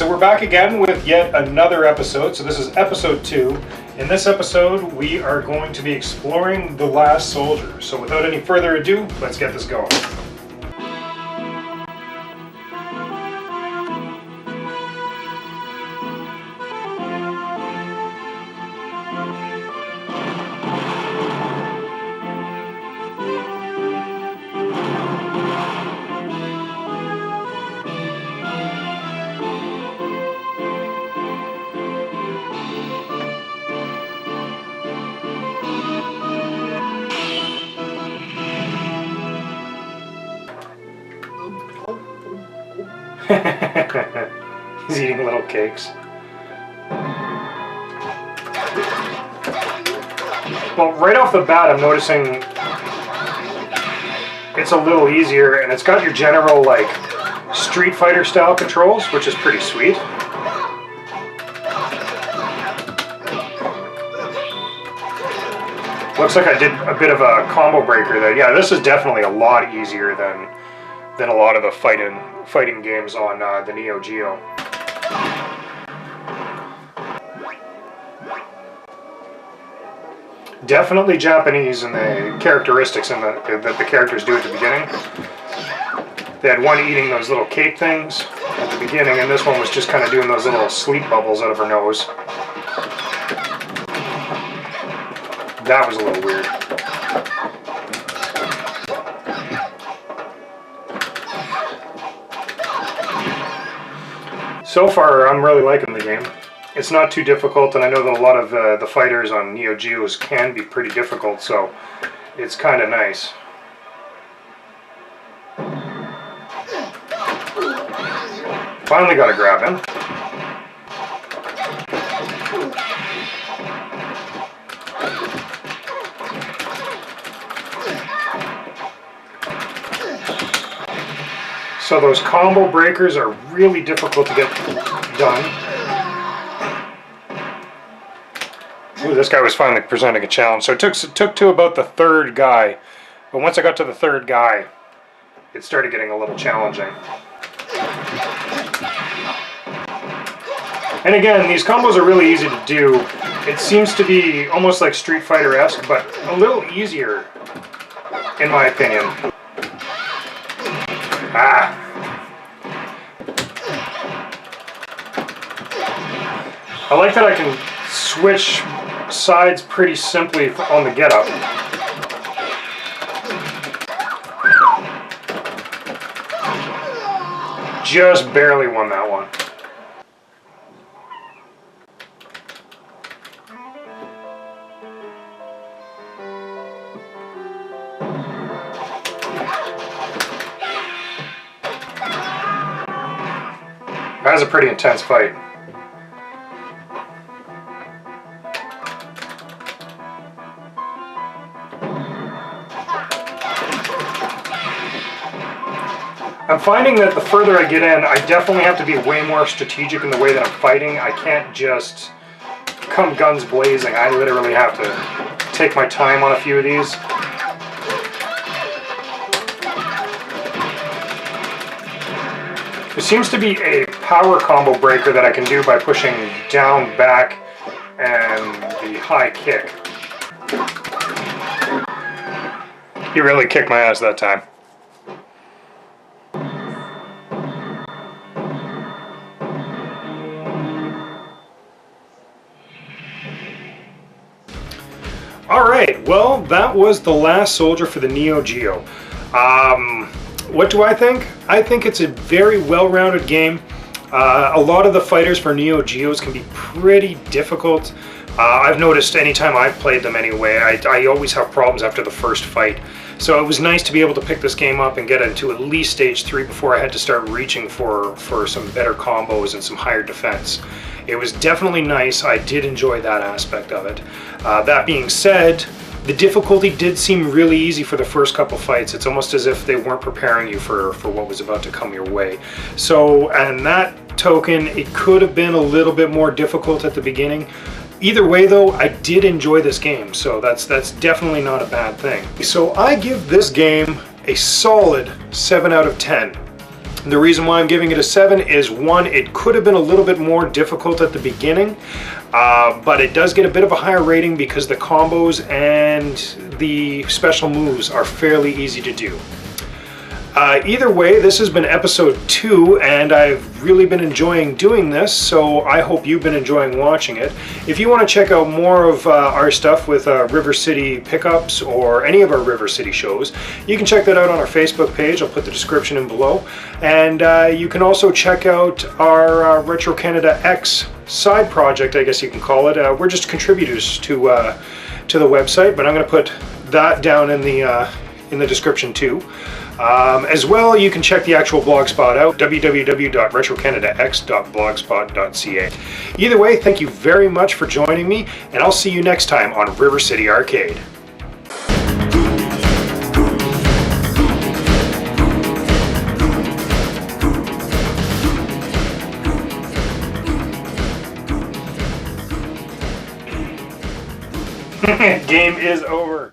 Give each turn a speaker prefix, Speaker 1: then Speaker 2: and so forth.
Speaker 1: so we're back again with yet another episode. So this is episode 2. In this episode, we are going to be exploring The Last Soldier. So without any further ado, let's get this going. He's eating little cakes. Well, right off the bat, I'm noticing it's a little easier, and it's got your general, like, Street Fighter style controls, which is pretty sweet. Looks like I did a bit of a combo breaker there. Yeah, this is definitely a lot easier than a lot of the fighting games on the Neo-Geo. Definitely Japanese in the characteristics and that the characters do at the beginning. They had one eating those little cake things at the beginning, and this one was just kind of doing those little sleep bubbles out of her nose. That was a little weird. So far, I'm really liking the game. It's not too difficult, and I know that a lot of the fighters on Neo Geos can be pretty difficult, so it's kind of nice. Finally got to grab him. So those combo breakers are really difficult to get done. Ooh, this guy was finally presenting a challenge. So it took to about the third guy. But once I got to the third guy, it started getting a little challenging. And again, these combos are really easy to do. It seems to be almost like Street Fighter-esque, but a little easier, in my opinion. Ah. I like that I can switch sides pretty simply on the get-up. Just barely won that one. That was a pretty intense fight. I'm finding that the further I get in, I definitely have to be way more strategic in the way that I'm fighting. I can't just come guns blazing. I literally have to take my time on a few of these. There seems to be a power combo breaker that I can do by pushing down, back, and the high kick. He really kicked my ass that time. Alright, well, that was The Last Soldier for the Neo Geo. What do I think? I think it's a very well-rounded game. A lot of the fighters for Neo Geos can be pretty difficult. I've noticed anytime I've played them anyway, I always have problems after the first fight. So it was nice to be able to pick this game up and get into at least stage 3 before I had to start reaching for some better combos and some higher defense. It was definitely nice. I did enjoy that aspect of it. That being said, the difficulty did seem really easy for the first couple fights. It's almost as if they weren't preparing you for what was about to come your way. So, and that token, it could have been a little bit more difficult at the beginning. Either way though, I did enjoy this game, so that's definitely not a bad thing. So I give this game a solid 7 out of 10. The reason why I'm giving it a 7 is, one, it could have been a little bit more difficult at the beginning, but it does get a bit of a higher rating because the combos and the special moves are fairly easy to do. Either way, this has been episode 2, and I've really been enjoying doing this, so I hope you've been enjoying watching it. If you want to check out more of our stuff with River City pickups or any of our River City shows, you can check that out on our Facebook page. I'll put the description in below. And you can also check out our Retro Canada X side project, I guess you can call it. We're just contributors to the website, but I'm going to put that down in the description too. As well, you can check the actual blogspot out, www.retrocanadax.blogspot.ca. Either way, thank you very much for joining me, and I'll see you next time on River City Arcade. Game is over.